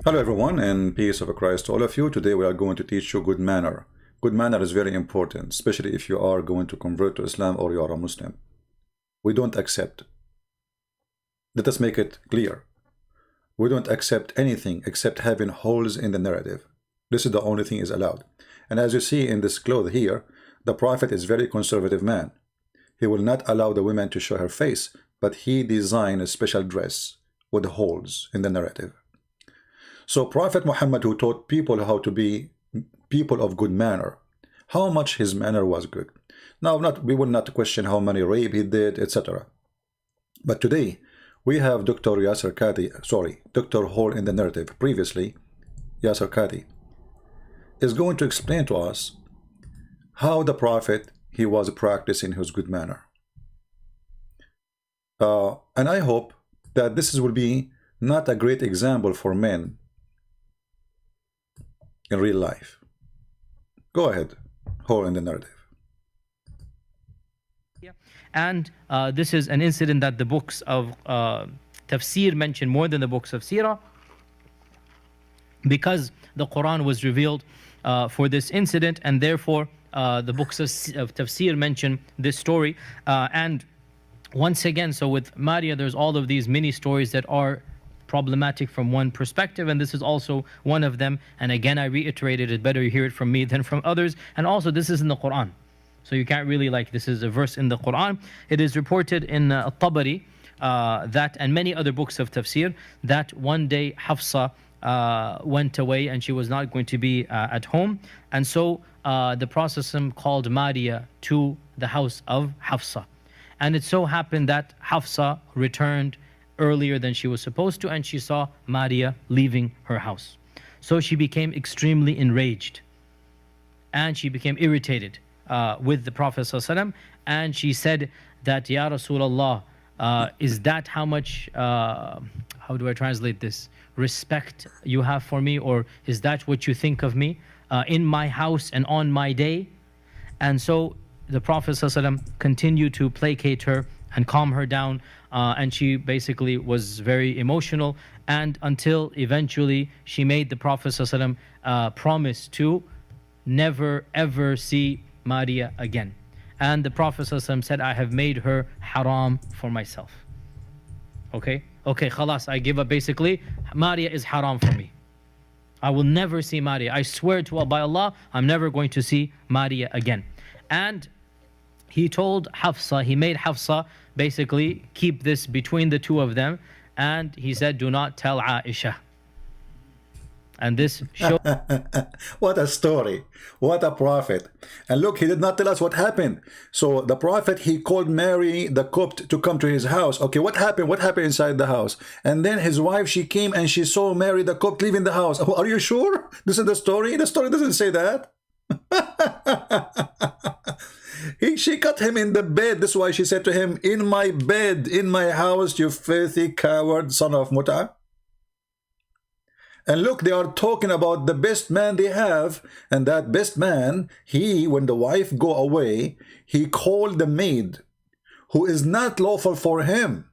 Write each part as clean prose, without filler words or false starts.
Hello everyone, and peace of Christ to all of you. Today we are going to teach you good manner. Good manner is very important, especially if you are going to convert to Islam or you are a Muslim. We don't accept. Let us make it clear. We don't accept anything except having holes in the narrative. This is the only thing is allowed. And as you see in this cloth here, the Prophet is very conservative man. He will not allow the women to show her face, but he designed a special dress with holes in the narrative. So Prophet Muhammad, who taught people how to be people of good manner, how much his manner was good. Now, we will not question how many rape he did, etc. But today, we have Dr. Yasir Qadhi, Dr. Hole in the narrative. Previously, Yasir Qadhi is going to explain to us how the Prophet, he was practicing his good manner. And I hope that this will be not a great example for men in real life. Go ahead, Hole in the narrative. And this is an incident that the books of tafsir mention more than the books of seerah, because the Quran was revealed for this incident, and therefore the books of tafsir mention this story. And once again, so with Maria, there's all of these mini stories that are problematic from one perspective, and this is also one of them. And again, I reiterated, it better you hear it from me than from others. And also, this is in the Quran, so you can't really, like, this is a verse in the Quran. It is reported in Tabari that, and many other books of tafsir, that one day Hafsa went away and she was not going to be at home, and so the Prophet called Maria to the house of Hafsa, and it so happened that Hafsa returned earlier than she was supposed to, and she saw Maria leaving her house. So she became extremely enraged, and she became irritated with the Prophet ﷺ, and she said that, Ya Rasulullah, is that how much, how do I translate this, respect you have for me, or is that what you think of me in my house and on my day? And so the Prophet ﷺ continued to placate her and calm her down, and she basically was very emotional, and until eventually she made the Prophet ﷺ promise to never ever see Maria again. And the Prophet ﷺ said, I have made her haram for myself. Okay, khalas, I give up. Basically, Maria is haram for me. I will never see Maria. I swear to Allah, by Allah, I'm never going to see Maria again. And he told Hafsa, he made Hafsa basically keep this between the two of them, and he said, do not tell Aisha. And this shows what a story, what a prophet. And look, he did not tell us what happened. So the Prophet, he called Mary the Copt to come to his house. Okay, what happened inside the house? And then his wife, she came and she saw Mary the Copt leaving the house. Oh, are you sure this is the story? The story doesn't say that. She cut him in the bed. That's why she said to him, in my bed, in my house, you filthy coward, son of Muta. And look, they are talking about the best man they have, and that best man, when the wife go away, he called the maid, who is not lawful for him.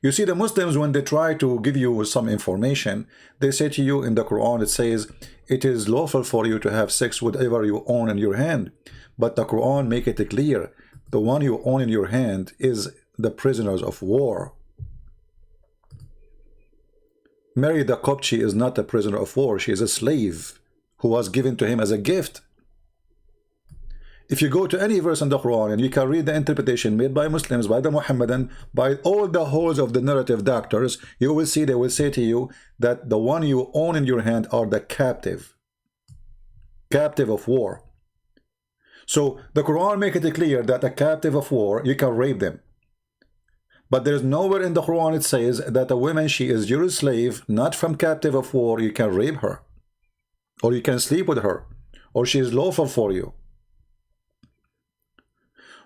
You see, the Muslims, when they try to give you some information, they say to you in the Quran, it says, it is lawful for you to have sex with whatever you own in your hand. But the Quran make it clear, the one you own in your hand is the prisoners of war. Mary the Copt, she is not a prisoner of war. She is a slave who was given to him as a gift. If you go to any verse in the Quran and you can read the interpretation made by Muslims, by the Muhammadan, by all the holes of the narrative doctors, you will see they will say to you that the one you own in your hand are the captive of war. So the Quran make it clear that a captive of war, you can rape them. But there is nowhere in the Quran it says that a woman, she is your slave, not from captive of war, you can rape her, or you can sleep with her, or she is lawful for you.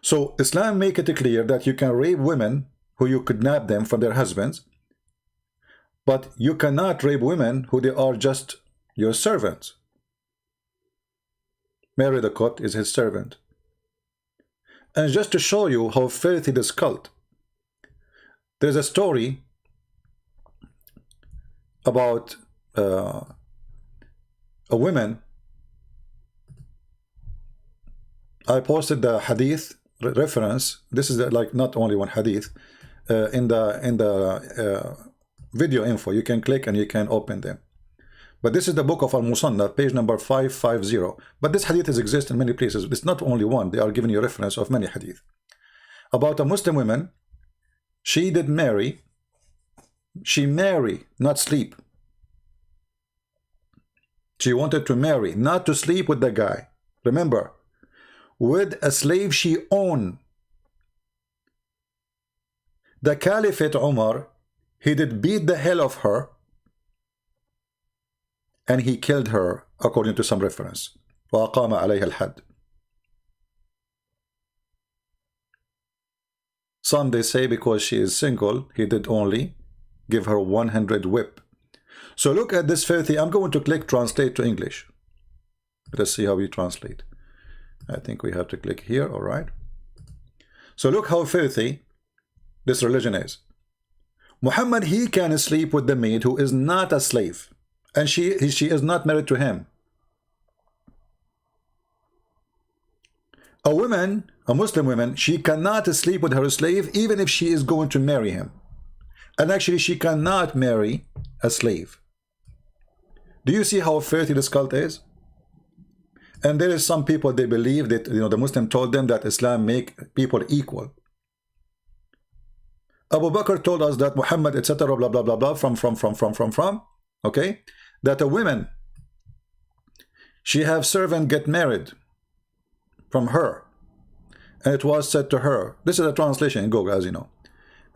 So Islam make it clear that you can rape women who you kidnap them from their husbands, but you cannot rape women who they are just your servants. Mary the Copt is his servant. And just to show you how filthy this cult, there's a story about a woman. I posted the hadith reference. This is like not only one hadith in the video info. You can click and you can open them. But this is the book of Al-Musannaf, page number 550. But this hadith exists in many places. It's not only one. They are giving you reference of many hadith. About a Muslim woman, she did marry. She marry, not sleep. She wanted to marry, not to sleep with the guy. Remember, with a slave she owned. The Caliphate Umar, he did beat the hell of her, and he killed her, according to some reference. وَأَقَامَ عَلَيْهَا الْحَدِّ. Some they say because she is single, he did only give her 100 whip. So look at this filthy. I'm going to click translate to English. Let's see how we translate. I think we have to click here. All right. So look how filthy this religion is. Muhammad, he can sleep with the maid who is not a slave, and she is not married to him. A woman, a Muslim woman, she cannot sleep with her slave even if she is going to marry him. And actually she cannot marry a slave. Do you see how filthy this cult is? And there is some people, they believe that, you know, the Muslim told them that Islam make people equal. Abu Bakr told us that Muhammad, etc., blah, blah, blah, blah, from, okay? That a woman, she have servant get married from her. And it was said to her, this is a translation in Google, as you know,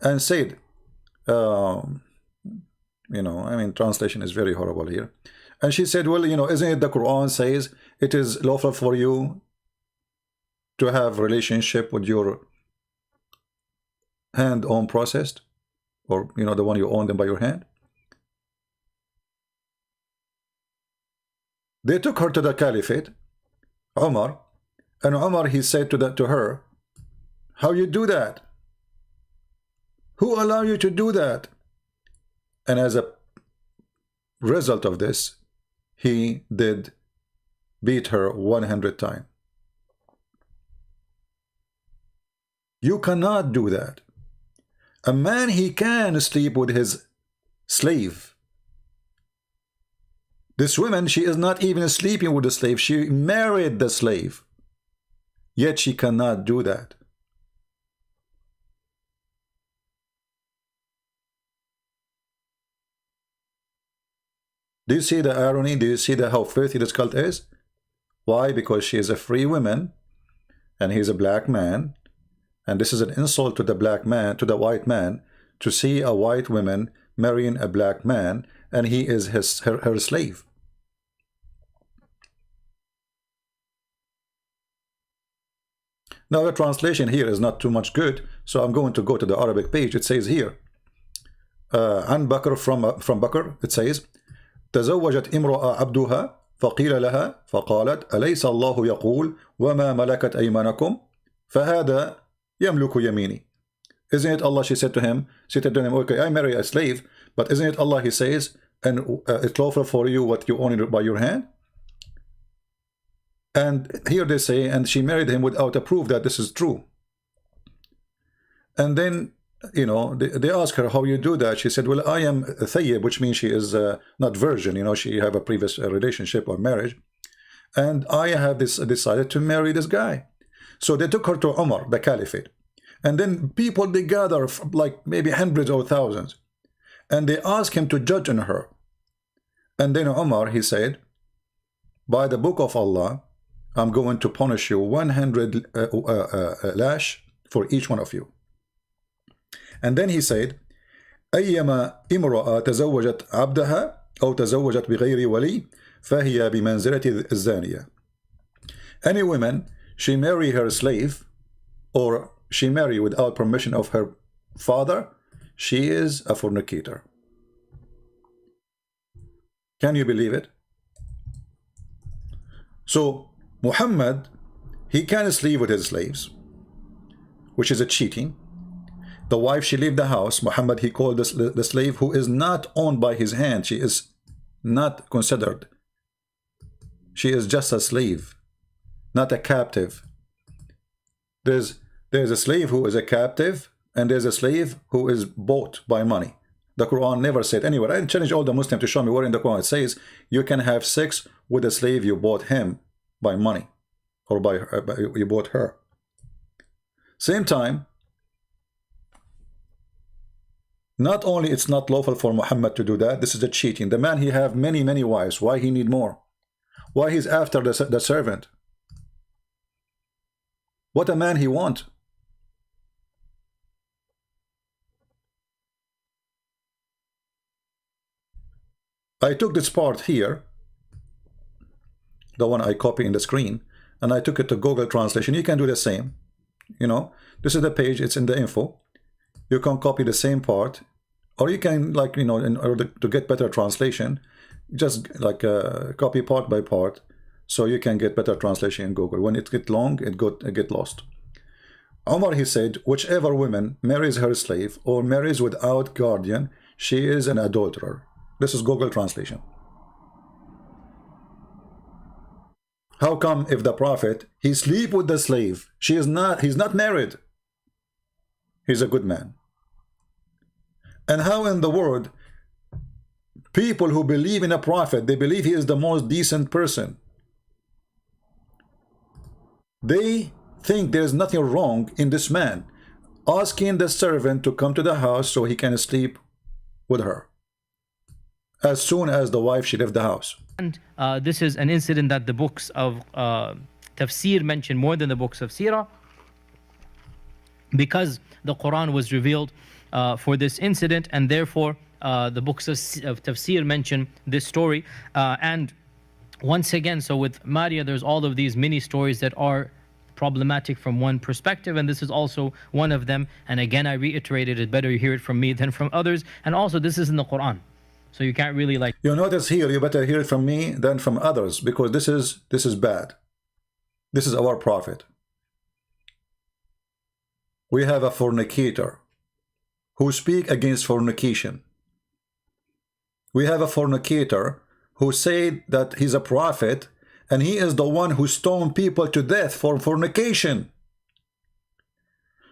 and said, you know, I mean, translation is very horrible here. And she said, well, you know, isn't it the Quran says it is lawful for you to have relationship with your hand own processed, or, you know, the one you own them by your hand? They took her to the Caliphate, Umar, and Umar, he said to her, how you do that? Who allow you to do that? And as a result of this, he did beat her 100 times. You cannot do that. A man, he can sleep with his slave. This woman, she is not even sleeping with the slave. She married the slave. Yet she cannot do that. Do you see the irony? Do you see how filthy this cult is? Why? Because she is a free woman and he's a black man. And this is an insult to the black man, to the white man, to see a white woman marrying a black man, and he is her slave. Now the translation here is not too much good, so I'm going to go to the Arabic page. It says here, عن بكر from Bakr, it says, تزوجت امرأة عبدها فقيل لها فقالت أليس الله يقول وما ملكت أيمانكم فهذا يملك يميني. Isn't it Allah, she said to him, okay, I marry a slave, but isn't it Allah, he says, and it's lawful for you what you own by your hand? And here they say, and she married him without a proof that this is true. And then, you know, they ask her, how you do that? She said, well, I am thayyib, which means she is not virgin, you know, she have a previous relationship or marriage, and I have decided to marry this guy. So they took her to Umar, the Caliphate, and then people, they gather like maybe hundreds or thousands, and they ask him to judge on her. And then Umar, he said, by the book of Allah, I'm going to punish you 100 lash for each one of you. And then he said, أيما امرأة تزوجت عبدها أو تزوجت بغير ولي فهي بمنزلة الزانية. Any woman, she marry her slave, or she marry without permission of her father, she is a fornicator. Can you believe it? So Muhammad, he can sleep with his slaves, which is a cheating. The wife, she leave the house. Muhammad, he called the slave who is not owned by his hand. She is not considered. She is just a slave, not a captive. There's a slave who is a captive, and there's a slave who is bought by money. The Quran never said anywhere. I challenge all the Muslims to show me where in the Quran it says you can have sex with a slave you bought him by money, or by you bought her. Same time, not only it's not lawful for Muhammad to do that, this is a cheating. The man, he have many wives. Why he need more? Why he's after the servant? What a man he want? I took this part here, the one I copy in the screen, and I took it to Google Translation. You can do the same. You know, this is the page, it's in the info. You can copy the same part, or you can, like, you know, in order to get better translation, just like copy part by part, so you can get better translation in Google. When it get long, it get lost. Omar, he said, whichever woman marries her slave or marries without guardian, she is an adulterer. This is Google Translation. How come if the Prophet, he sleep with the slave, he's not married, he's a good man? And how in the world people who believe in a Prophet, they believe he is the most decent person, they think there's nothing wrong in this man asking the servant to come to the house so he can sleep with her as soon as the wife, she left the house. And this is an incident that the books of tafsir mention more than the books of seerah, because the Quran was revealed for this incident, and therefore the books of tafsir mention this story. And once again, so with Maria, there's all of these mini stories that are problematic from one perspective, and this is also one of them. And again, I reiterated, it better you hear it from me than from others. And also, this is in the Quran, so you can't really, like, you notice here, you better hear it from me than from others, because this is bad. This is our Prophet. We have a fornicator who speak against fornication. We have a fornicator who said that he's a prophet, and he is the one who stoned people to death for fornication.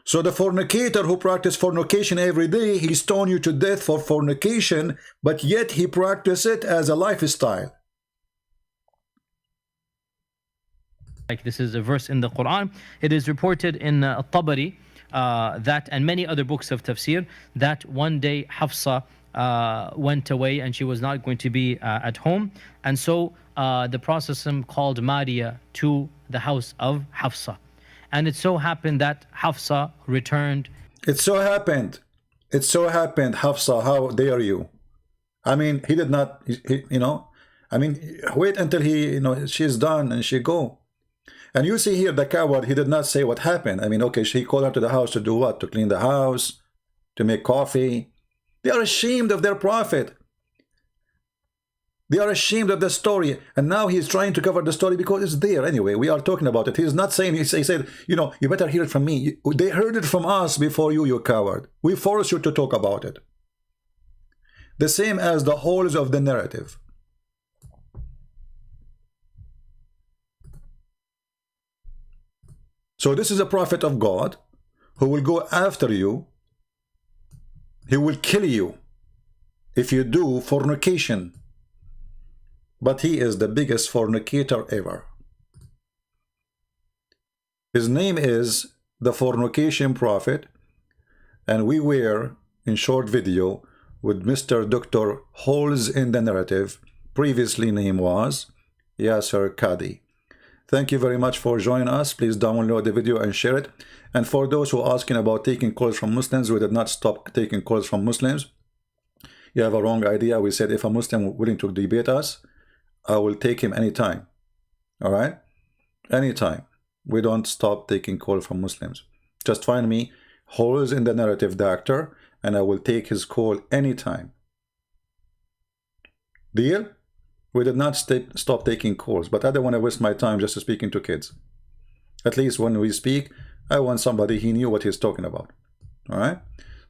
So the fornicator who practiced fornication every day, he stoned you to death for fornication, but yet he practiced it as a lifestyle. Like, this is a verse in the Quran. It is reported in Tabari that, and many other books of tafsir, that one day Hafsa went away and she was not going to be at home, and so the Prophet called Maria to the house of Hafsa, and it so happened that Hafsa returned. It so happened, Hafsa, how dare you? I mean, he did not, you know, I mean, wait until he, you know, she's done and she go. And you see here, the coward, he did not say what happened. I mean, okay, she called her to the house to do what? To clean the house, to make coffee. They are ashamed of their Prophet. They are ashamed of the story. And now he's trying to cover the story because it's there anyway. We are talking about it. He's not saying, he said, you know, you better hear it from me. They heard it from us before you, you coward. We force you to talk about it. The same as the holes of the narrative. So this is a prophet of God who will go after you. He will kill you if you do fornication. But he is the biggest fornicator ever. His name is the Fornication Prophet, and we were in short video with Mr. Dr. Holes in the Narrative. Previously name was Yasir Qadhi. Thank you very much for joining us. Please download the video and share it. And for those who are asking about taking calls from Muslims, we did not stop taking calls from Muslims. You have a wrong idea. We said if a Muslim willing to debate us, I will take him anytime. All right? Anytime. We don't stop taking calls from Muslims. Just find me, Holes in the Narrative Doctor, and I will take his call anytime. Deal? We did not stop taking calls, but I don't want to waste my time just speaking to kids. At least when we speak, I want somebody he knew what he's talking about. All right.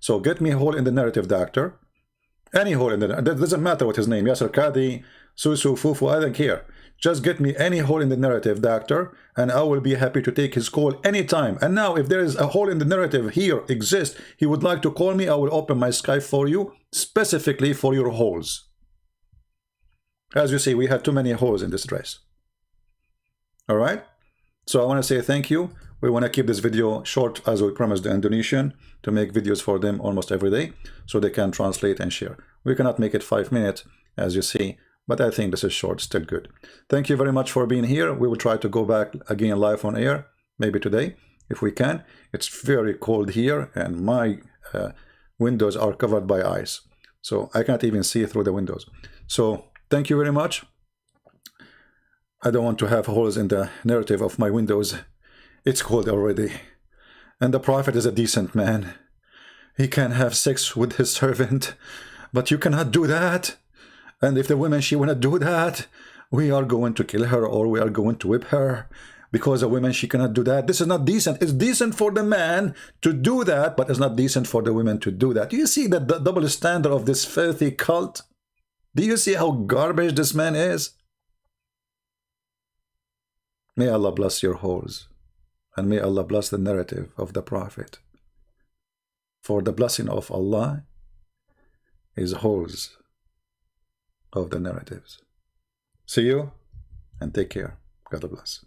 So get me a hole in the narrative, doctor. Any hole in the, that doesn't matter what his name, Yasir, Qadhi, Susu, Fufu, I don't care. Just get me any hole in the narrative, doctor, and I will be happy to take his call anytime. And now, if there is a hole in the narrative here exists, he would like to call me, I will open my Skype for you, specifically for your holes. As you see, we have too many holes in this dress. All right? So I want to say thank you. We want to keep this video short, as we promised the Indonesian, to make videos for them almost every day, so they can translate and share. We cannot make it 5 minutes, as you see, but I think this is short, still good. Thank you very much for being here. We will try to go back again live on air, maybe today, if we can. It's very cold here, and my windows are covered by ice, so I can't even see through the windows. So thank you very much. I don't want to have holes in the narrative of my windows. It's cold already. And the Prophet is a decent man. He can have sex with his servant, but you cannot do that. And if the woman, she wanna do that, we are going to kill her, or we are going to whip her, because a woman, she cannot do that. This is not decent. It's decent for the man to do that, but it's not decent for the women to do that. Do you see the double standard of this filthy cult? Do you see how garbage this man is? May Allah bless your holes, and may Allah bless the narrative of the Prophet. For the blessing of Allah is holes of the narratives. See you, and take care. God bless.